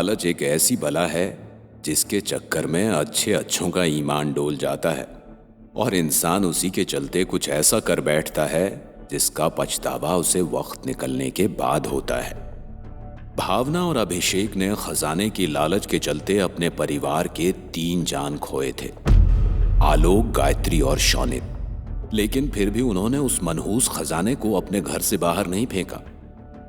लालच एक ऐसी बला है जिसके चक्कर में अच्छे अच्छों का ईमान डोल जाता है और इंसान उसी के चलते कुछ ऐसा कर बैठता है जिसका पछतावा उसे वक्त निकलने के बाद होता है। भावना और अभिषेक ने खजाने की लालच के चलते अपने परिवार के 3 जान खोए थे, आलोक, गायत्री और शौनित। लेकिन फिर भी उन्होंने उस मनहूस खजाने को अपने घर से बाहर नहीं फेंका।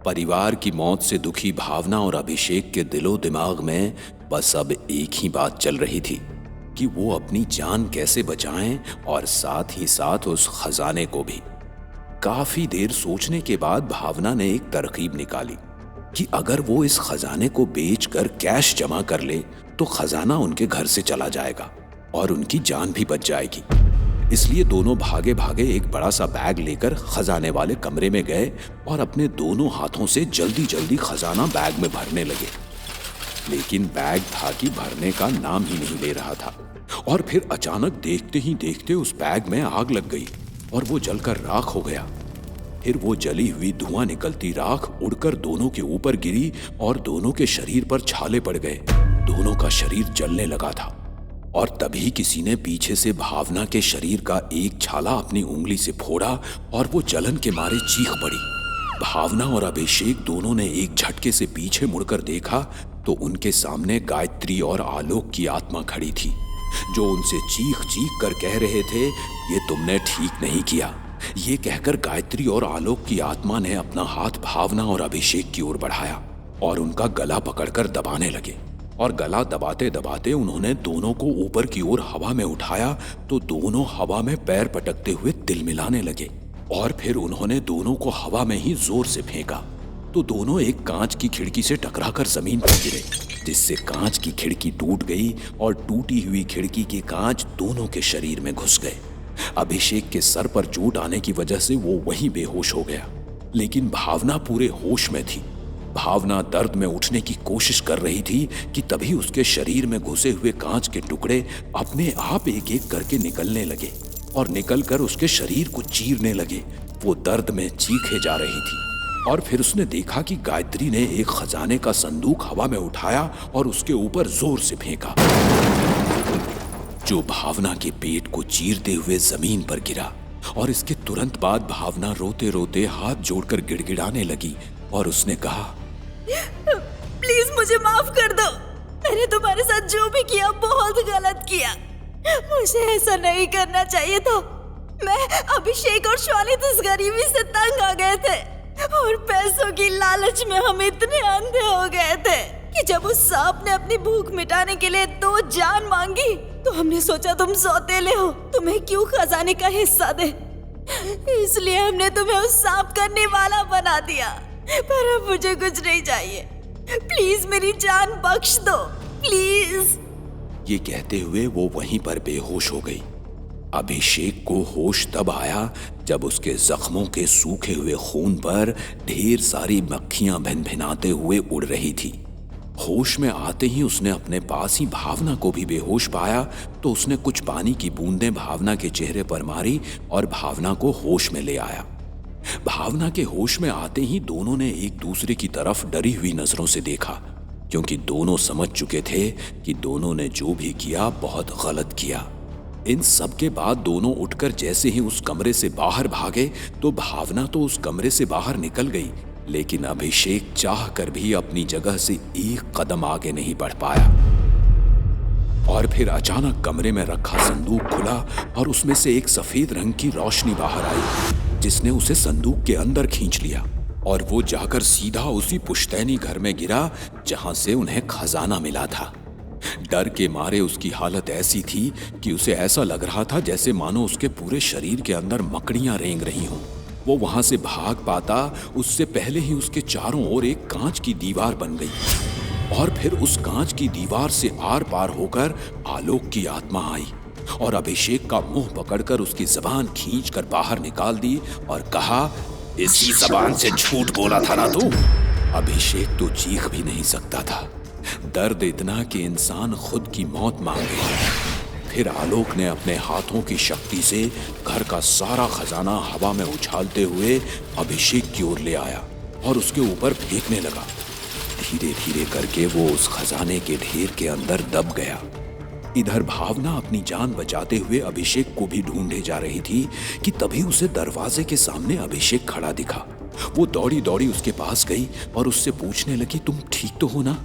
परिवार की मौत से दुखी भावना और अभिषेक के दिलो दिमाग में बस अब एक ही बात चल रही थी कि वो अपनी जान कैसे बचाएं और साथ ही साथ उस खजाने को भी। काफी देर सोचने के बाद भावना ने एक तरकीब निकाली कि अगर वो इस खजाने को बेचकर कैश जमा कर ले तो खजाना उनके घर से चला जाएगा और उनकी जान भी बच जाएगी। इसलिए दोनों भागे भागे एक बड़ा सा बैग लेकर खजाने वाले कमरे में गए और अपने दोनों हाथों से जल्दी जल्दी खजाना बैग में भरने लगे। लेकिन बैग था कि भरने का नाम ही नहीं ले रहा था और फिर अचानक देखते ही देखते उस बैग में आग लग गई और वो जलकर राख हो गया। फिर वो जली हुई धुआं निकलती राख उड़कर दोनों के ऊपर गिरी और दोनों के शरीर पर छाले पड़ गए। दोनों का शरीर जलने लगा था और तभी किसी ने पीछे से भावना के शरीर का एक छाला अपनी उंगली से फोड़ा और वो जलन के मारे चीख पड़ी। भावना और अभिषेक दोनों ने एक झटके से पीछे मुड़कर देखा तो उनके सामने गायत्री और आलोक की आत्मा खड़ी थी, जो उनसे चीख चीख कर कह रहे थे, ये तुमने ठीक नहीं किया। ये कहकर गायत्री और आलोक की आत्मा ने अपना हाथ भावना और अभिषेक की ओर बढ़ाया और उनका गला पकड़कर दबाने लगे। और गला दबाते दबाते उन्होंने दोनों को ऊपर की ओर हवा में उठाया तो दोनों हवा में पैर पटकते हुए तिलमिलाने लगे और फिर उन्होंने दोनों को हवा में ही जोर से फेंका तो दोनों एक कांच की खिड़की से टकराकर जमीन पर गिरे, जिससे कांच की खिड़की टूट गई और टूटी हुई खिड़की के कांच दोनों के शरीर में घुस गए। अभिषेक के सर पर चोट आने की वजह से वो वहीं बेहोश हो गया, लेकिन भावना पूरे होश में थी। भावना दर्द में उठने की कोशिश कर रही थी कि तभी उसके शरीर में घुसे हुए कांच के टुकड़े अपने आप एक एक करके निकलने लगे और निकलकर उसके शरीर को चीरने लगे। वो दर्द में चीखे जा रही थी और फिर उसने देखा कि गायत्री ने एक खजाने का संदूक हवा में उठाया और उसके ऊपर जोर से फेंका, जो भावना के पेट को चीरते हुए जमीन पर गिरा। और इसके तुरंत बाद भावना रोते रोते हाथ जोड़कर गिड़गिड़ाने लगी और उसने कहा, प्लीज मुझे माफ कर दो। मैंने तुम्हारे साथ जो भी किया बहुत गलत किया। मुझे ऐसा नहीं करना चाहिए था। मैं, अभिषेक और शौनित इस गरीबी से तंग आ गए थे और पैसों की लालच में हम इतने अंधे हो गए थे कि जब उस सांप ने अपनी भूख मिटाने के लिए 2 जान मांगी तो हमने सोचा तुम सौतेले हो, तुम्हें क्यों खजाने का हिस्सा दे। इसलिए हमने तुम्हें उस सांप का निवाला बना दिया। पर अब मुझे कुछ नहीं चाहिए। प्लीज मेरी जान बख्श दो, प्लीज। ये कहते हुए वो वहीं पर बेहोश हो गई। अभिषेक को होश तब आया जब उसके जख्मों के सूखे हुए खून पर ढेर सारी मक्खियां भिनभिनाते हुए उड़ रही थी। होश में आते ही उसने अपने पास ही भावना को भी बेहोश पाया तो उसने कुछ पानी की बूंदें भावना के चेहरे पर मारी और भावना को होश में ले आया। भावना के होश में आते ही दोनों ने एक दूसरे की तरफ डरी हुई नजरों से देखा, क्योंकि दोनों समझ चुके थे कि दोनों ने जो भी किया बहुत गलत किया। इन सब के बाद दोनों उठकर जैसे ही उस कमरे से बाहर भागे तो भावना तो उस कमरे से बाहर निकल गई, लेकिन अभिषेक चाह कर भी अपनी जगह से एक कदम आगे नहीं बढ़ पाया। और फिर अचानक कमरे में रखा संदूक खुला और उसमें से एक सफेद रंग की रोशनी बाहर आई, जिसने उसे संदूक के अंदर खींच लिया और वो जाकर सीधा उसी पुश्तैनी घर में गिरा जहां से उन्हें खजाना मिला था। डर के मारे उसकी हालत ऐसी थी कि उसे ऐसा लग रहा था जैसे मानो उसके पूरे शरीर के अंदर मकड़ियां रेंग रही हों। वो वहां से भाग पाता उससे पहले ही उसके चारों ओर एक कांच की दीवार बन गई और फिर उस कांच की दीवार से आर पार होकर आलोक की आत्मा आई और अभिषेक का मुंह पकड़कर उसकी जबान खींचकर बाहर निकाल दी और कहा, इसी जबान से झूठ बोला था ना तू। अभिषेक तो चीख भी नहीं सकता था, दर्द इतना कि इंसान खुद की मौत मांगे। फिर आलोक ने अपने हाथों की शक्ति से घर का सारा खजाना हवा में उछालते हुए अभिषेक की ओर ले आया और उसके ऊपर फेंकने लगा। धीरे धीरे करके वो उस खजाने के ढेर के अंदर दब गया। इधर भावना अपनी जान बचाते हुए अभिषेक को भी ढूंढे जा रही थी कि तभी उसे दरवाजे के सामने अभिषेक खड़ा दिखा। वो दौड़ी दौड़ी उसके पास गई और उससे पूछने लगी, तुम ठीक तो हो ना?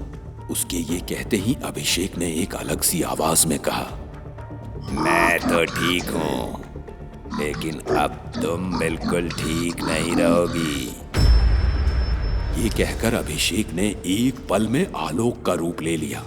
उसके ये कहते ही अभिषेक ने एक अलग सी आवाज में कहा, मैं तो ठीक हूं, लेकिन अब तुम बिल्कुल ठीक नहीं रहोगी। ये कहकर अभिषेक ने एक पल में आलोक का रूप ले लिया।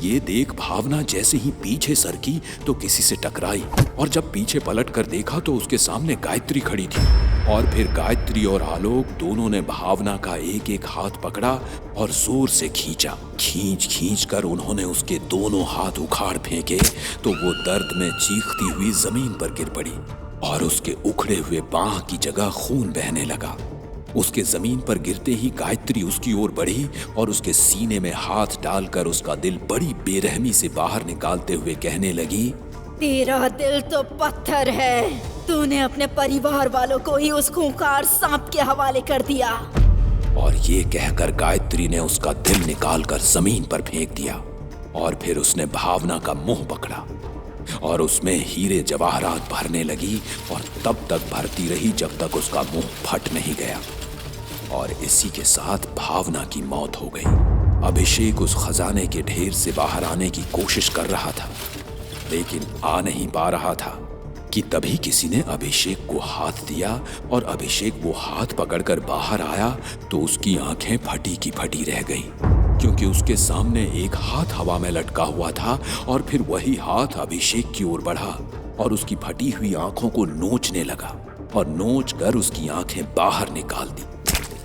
ये देख भावना जैसे ही पीछे सरकी तो किसी से टकराई, और जब पीछे पलट कर देखा तो उसके सामने गायत्री खड़ी थी। और फिर गायत्री और आलोक दोनों ने भावना का एक एक हाथ पकड़ा और जोर से खींचा। खींच खींच कर उन्होंने उसके दोनों हाथ उखाड़ फेंके तो वो दर्द में चीखती हुई जमीन पर गिर पड़ी और उसके उखड़े हुए बांह की जगह खून बहने लगा। उसके जमीन पर गिरते ही गायत्री उसकी ओर बढ़ी और उसके सीने में हाथ डालकर उसका दिल बड़ी बेरहमी से बाहर निकालते हुए कहने लगी, तेरा दिल तो पत्थर है, तूने अपने परिवार वालों को ही उस खूंखार सांप के हवाले कर दिया। और ये कहकर गायत्री ने उसका दिल निकालकर जमीन पर फेंक दिया और फिर उसने भावना का मुंह पकड़ा और उसमें हीरे जवाहरात भरने लगी और तब तक भरती रही जब तक उसका मुंह फट नहीं गया। और इसी के साथ भावना की मौत हो गई। अभिषेक उस खजाने के ढेर से बाहर आने की कोशिश कर रहा था, लेकिन आ नहीं पा रहा था कि तभी किसी ने अभिषेक को हाथ दिया और अभिषेक वो हाथ पकड़कर बाहर आया तो उसकी आंखें फटी की फटी रह गईं, क्योंकि उसके सामने एक हाथ हवा में लटका हुआ था और फिर वही हाथ अभिषेक की ओर बढ़ा और उसकी फटी हुई आंखों को नोचने लगा और नोच कर उसकी आंखें बाहर निकाल दी।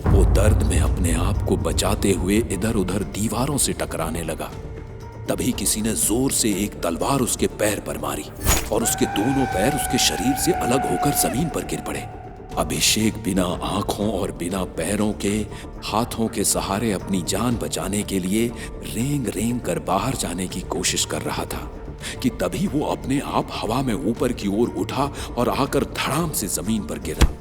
वो दर्द में अपने आप को बचाते हुए इधर उधर दीवारों से टकराने लगा। तभी किसी ने जोर से एक तलवार उसके पैर पर मारी और उसके दोनों पैर उसके शरीर से अलग होकर जमीन पर गिर पड़े। अभिषेक बिना आंखों और बिना पैरों के हाथों के सहारे अपनी जान बचाने के लिए रेंग रेंग कर बाहर जाने की कोशिश कर रहा था कि तभी वो अपने आप हवा में ऊपर की ओर उठा और आकर धड़ाम से जमीन पर गिरा।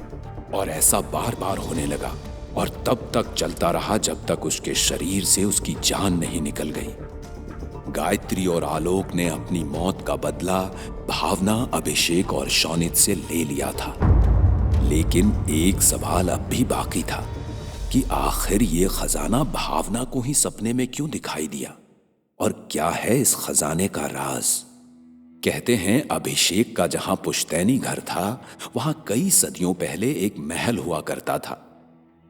और ऐसा बार बार होने लगा और तब तक चलता रहा जब तक उसके शरीर से उसकी जान नहीं निकल गई। गायत्री और आलोक ने अपनी मौत का बदला भावना, अभिषेक और शौनित से ले लिया था, लेकिन एक सवाल अब भी बाकी था कि आखिर ये खजाना भावना को ही सपने में क्यों दिखाई दिया और क्या है इस खजाने का राज। कहते हैं अभिषेक का जहां पुश्तैनी घर था वहां कई सदियों पहले एक महल हुआ करता था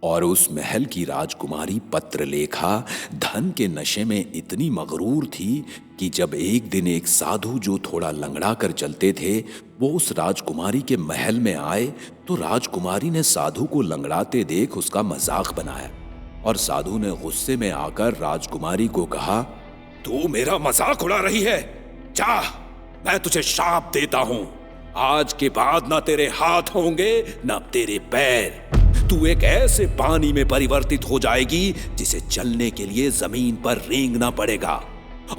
और उस महल की राजकुमारी पत्रलेखा धन के नशे में इतनी मगरूर थी कि जब एक दिन एक साधु जो थोड़ा लंगड़ा कर चलते थे वो उस राजकुमारी के महल में आए तो राजकुमारी ने साधु को लंगड़ाते देख उसका मजाक बनाया और साधु ने गुस्से में आकर राजकुमारी को कहा, तू मेरा मजाक उड़ा रही है, जा, मैं तुझे शाप देता हूं, आज के बाद ना तेरे हाथ होंगे ना तेरे पैर, तू एक ऐसे पानी में परिवर्तित हो जाएगी जिसे चलने के लिए जमीन पर रेंगना पड़ेगा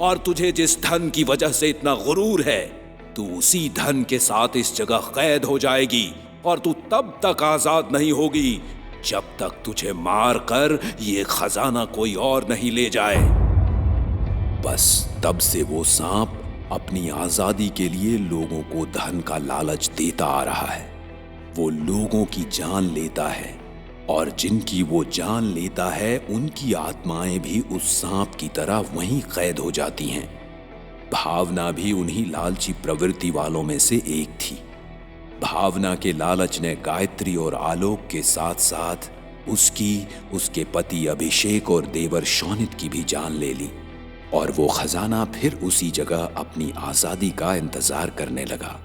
और तुझे जिस धन की वजह से इतना गुरूर है तू उसी धन के साथ इस जगह कैद हो जाएगी और तू तब तक आजाद नहीं होगी जब तक तुझे मार कर ये खजाना कोई और नहीं ले जाए। बस तब से वो सांप अपनी आजादी के लिए लोगों को धन का लालच देता आ रहा है। वो लोगों की जान लेता है और जिनकी वो जान लेता है उनकी आत्माएं भी उस सांप की तरह वहीं कैद हो जाती हैं। भावना भी उन्हीं लालची प्रवृत्ति वालों में से एक थी। भावना के लालच ने गायत्री और आलोक के साथ साथ उसकी, उसके पति अभिषेक और देवर शौनित की भी जान ले ली और वो खजाना फिर उसी जगह अपनी आजादी का इंतजार करने लगा।